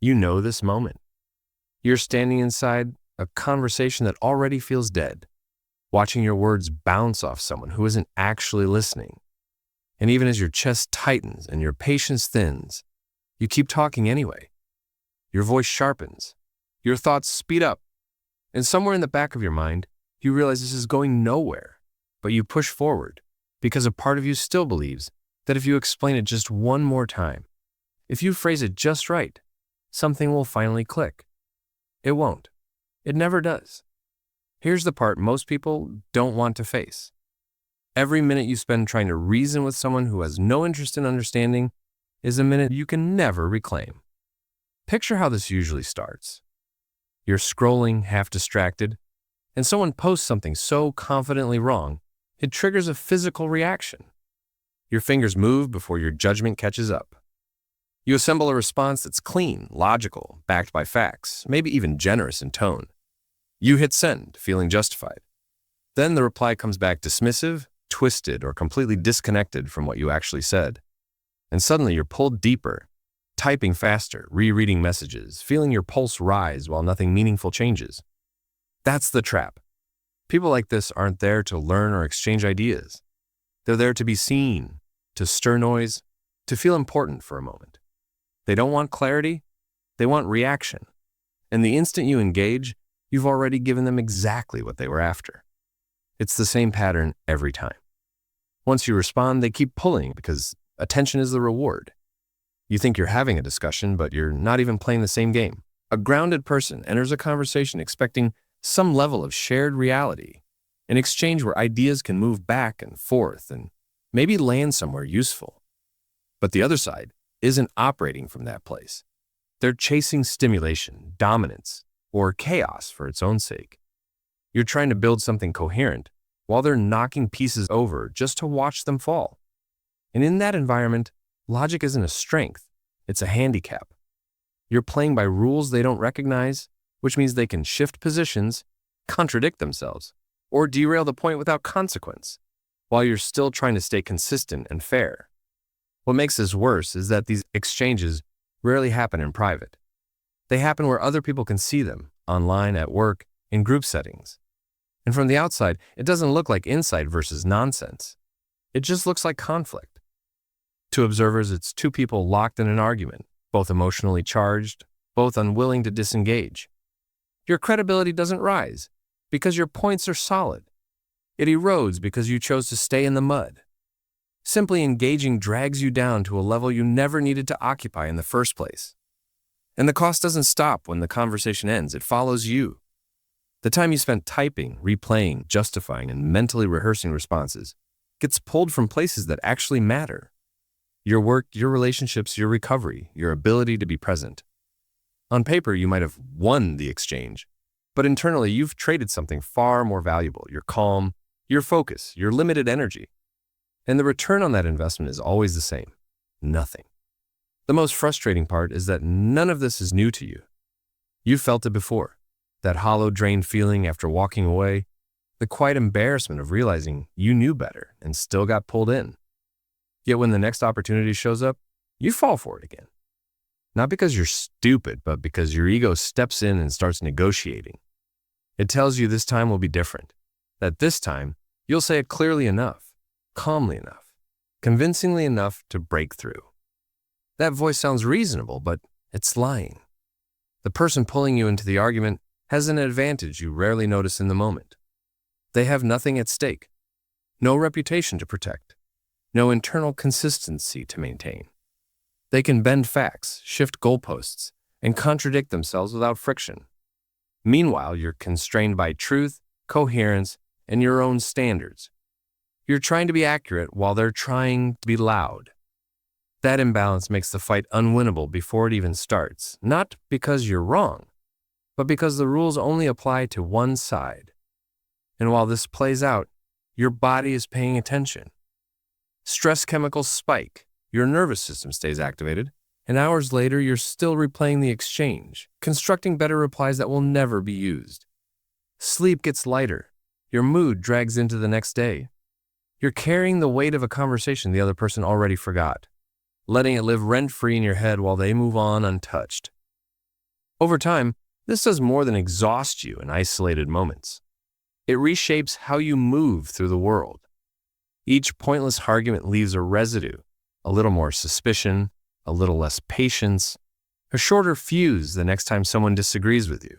You know this moment. You're standing inside a conversation that already feels dead, watching your words bounce off someone who isn't actually listening. And even as your chest tightens and your patience thins, you keep talking anyway. Your voice sharpens. Your thoughts speed up. And somewhere in the back of your mind, you realize this is going nowhere. But you push forward because a part of you still believes that if you explain it just one more time, if you phrase it just right, something will finally click. It won't. It never does. Here's the part most people don't want to face. Every minute you spend trying to reason with someone who has no interest in understanding is a minute you can never reclaim. Picture how this usually starts. You're scrolling, half distracted, and someone posts something so confidently wrong, it triggers a physical reaction. Your fingers move before your judgment catches up. You assemble a response that's clean, logical, backed by facts, maybe even generous in tone. You hit send, feeling justified. Then the reply comes back dismissive, twisted, or completely disconnected from what you actually said. And suddenly you're pulled deeper, typing faster, rereading messages, feeling your pulse rise while nothing meaningful changes. That's the trap. People like this aren't there to learn or exchange ideas. They're there to be seen, to stir noise, to feel important for a moment. They don't want clarity, they want reaction. And the instant you engage, you've already given them exactly what they were after. It's the same pattern every time. Once you respond, they keep pulling because attention is the reward. You think you're having a discussion, but you're not even playing the same game. A grounded person enters a conversation expecting some level of shared reality, an exchange where ideas can move back and forth and maybe land somewhere useful. But the other side isn't operating from that place. They're chasing stimulation, dominance, or chaos for its own sake. You're trying to build something coherent while they're knocking pieces over just to watch them fall. And in that environment, logic isn't a strength, it's a handicap. You're playing by rules they don't recognize, which means they can shift positions, contradict themselves, or derail the point without consequence, while you're still trying to stay consistent and fair. What makes this worse is that these exchanges rarely happen in private. They happen where other people can see them, online, at work, in group settings. And from the outside, it doesn't look like insight versus nonsense. It just looks like conflict. To observers, it's two people locked in an argument, both emotionally charged, both unwilling to disengage. Your credibility doesn't rise because your points are solid. It erodes because you chose to stay in the mud. Simply engaging drags you down to a level you never needed to occupy in the first place. And the cost doesn't stop when the conversation ends. It follows you. The time you spent typing, replaying, justifying, and mentally rehearsing responses gets pulled from places that actually matter. Your work, your relationships, your recovery, your ability to be present. On paper, you might have won the exchange, but internally, you've traded something far more valuable: your calm, your focus, your limited energy. And the return on that investment is always the same: nothing. The most frustrating part is that none of this is new to you. You felt it before, that hollow, drained feeling after walking away, the quiet embarrassment of realizing you knew better and still got pulled in. Yet when the next opportunity shows up, you fall for it again. Not because you're stupid, but because your ego steps in and starts negotiating. It tells you this time will be different, that this time you'll say it clearly enough, calmly enough, convincingly enough to break through. That voice sounds reasonable, but it's lying. The person pulling you into the argument has an advantage you rarely notice in the moment. They have nothing at stake, no reputation to protect, no internal consistency to maintain. They can bend facts, shift goalposts, and contradict themselves without friction. Meanwhile, you're constrained by truth, coherence, and your own standards. You're trying to be accurate while they're trying to be loud. That imbalance makes the fight unwinnable before it even starts, not because you're wrong, but because the rules only apply to one side. And while this plays out, your body is paying attention. Stress chemicals spike, your nervous system stays activated, and hours later you're still replaying the exchange, constructing better replies that will never be used. Sleep gets lighter, your mood drags into the next day. You're carrying the weight of a conversation the other person already forgot, letting it live rent-free in your head while they move on untouched. Over time, this does more than exhaust you in isolated moments. It reshapes how you move through the world. Each pointless argument leaves a residue, a little more suspicion, a little less patience, a shorter fuse the next time someone disagrees with you.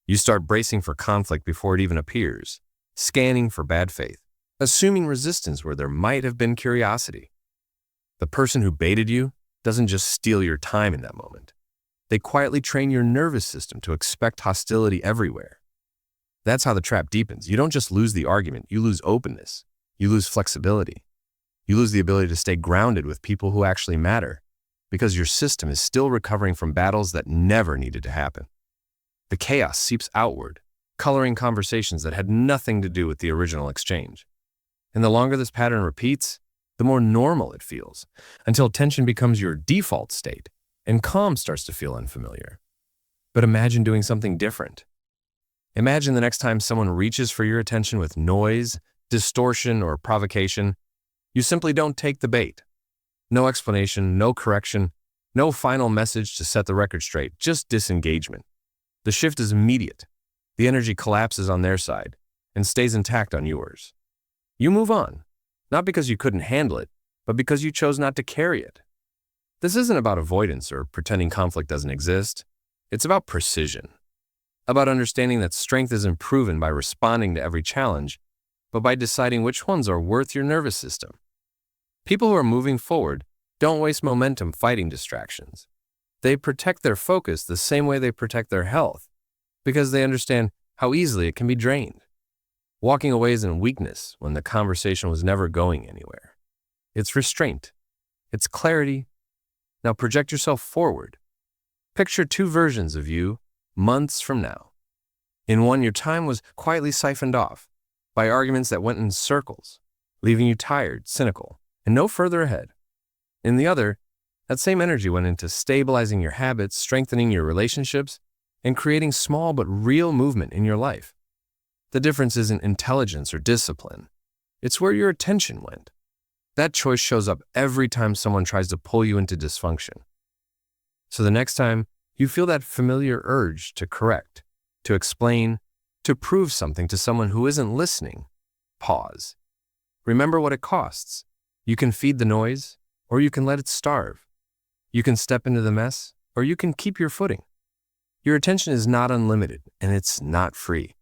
You start bracing for conflict before it even appears, scanning for bad faith, assuming resistance where there might have been curiosity. The person who baited you doesn't just steal your time in that moment. They quietly train your nervous system to expect hostility everywhere. That's how the trap deepens. You don't just lose the argument, you lose openness. You lose flexibility. You lose the ability to stay grounded with people who actually matter because your system is still recovering from battles that never needed to happen. The chaos seeps outward, coloring conversations that had nothing to do with the original exchange. And the longer this pattern repeats, the more normal it feels, until tension becomes your default state and calm starts to feel unfamiliar. But imagine doing something different. Imagine the next time someone reaches for your attention with noise, distortion, or provocation, you simply don't take the bait. No explanation, no correction, no final message to set the record straight, just disengagement. The shift is immediate. The energy collapses on their side and stays intact on yours. You move on, not because you couldn't handle it, but because you chose not to carry it. This isn't about avoidance or pretending conflict doesn't exist. It's about precision, about understanding that strength isn't proven by responding to every challenge, but by deciding which ones are worth your nervous system. People who are moving forward don't waste momentum fighting distractions. They protect their focus the same way they protect their health, because they understand how easily it can be drained. Walking away isn't weakness when the conversation was never going anywhere. It's restraint. It's clarity. Now project yourself forward. Picture two versions of you months from now. In one, your time was quietly siphoned off by arguments that went in circles, leaving you tired, cynical, and no further ahead. In the other, that same energy went into stabilizing your habits, strengthening your relationships, and creating small but real movement in your life. The difference isn't intelligence or discipline. It's where your attention went. That choice shows up every time someone tries to pull you into dysfunction. So the next time you feel that familiar urge to correct, to explain, to prove something to someone who isn't listening, pause. Remember what it costs. You can feed the noise, or you can let it starve. You can step into the mess, or you can keep your footing. Your attention is not unlimited, and it's not free.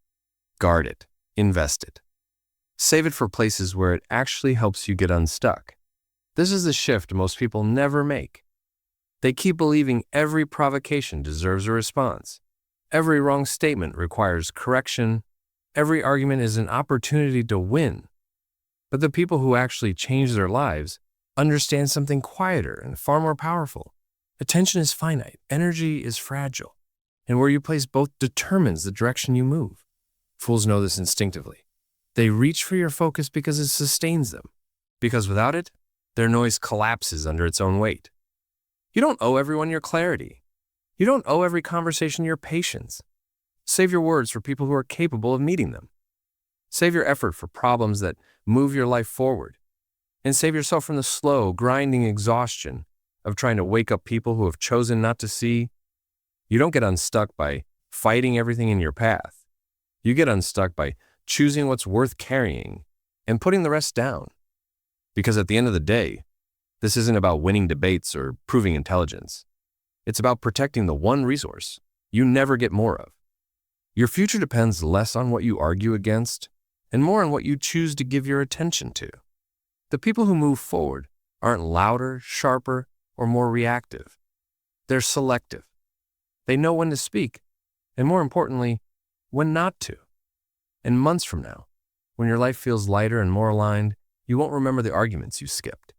Guard it. Invest it. Save it for places where it actually helps you get unstuck. This is the shift most people never make. They keep believing every provocation deserves a response. Every wrong statement requires correction. Every argument is an opportunity to win. But the people who actually change their lives understand something quieter and far more powerful. Attention is finite, energy is fragile, and where you place both determines the direction you move. Fools know this instinctively. They reach for your focus because it sustains them, because without it, their noise collapses under its own weight. You don't owe everyone your clarity. You don't owe every conversation your patience. Save your words for people who are capable of meeting them. Save your effort for problems that move your life forward. And save yourself from the slow, grinding exhaustion of trying to wake up people who have chosen not to see. You don't get unstuck by fighting everything in your path. You get unstuck by choosing what's worth carrying and putting the rest down. Because at the end of the day, this isn't about winning debates or proving intelligence. It's about protecting the one resource you never get more of. Your future depends less on what you argue against and more on what you choose to give your attention to. The people who move forward aren't louder, sharper, or more reactive. They're selective. They know when to speak, and more importantly, when not to. And months from now, when your life feels lighter and more aligned, you won't remember the arguments you skipped.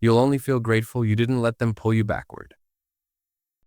You'll only feel grateful you didn't let them pull you backward.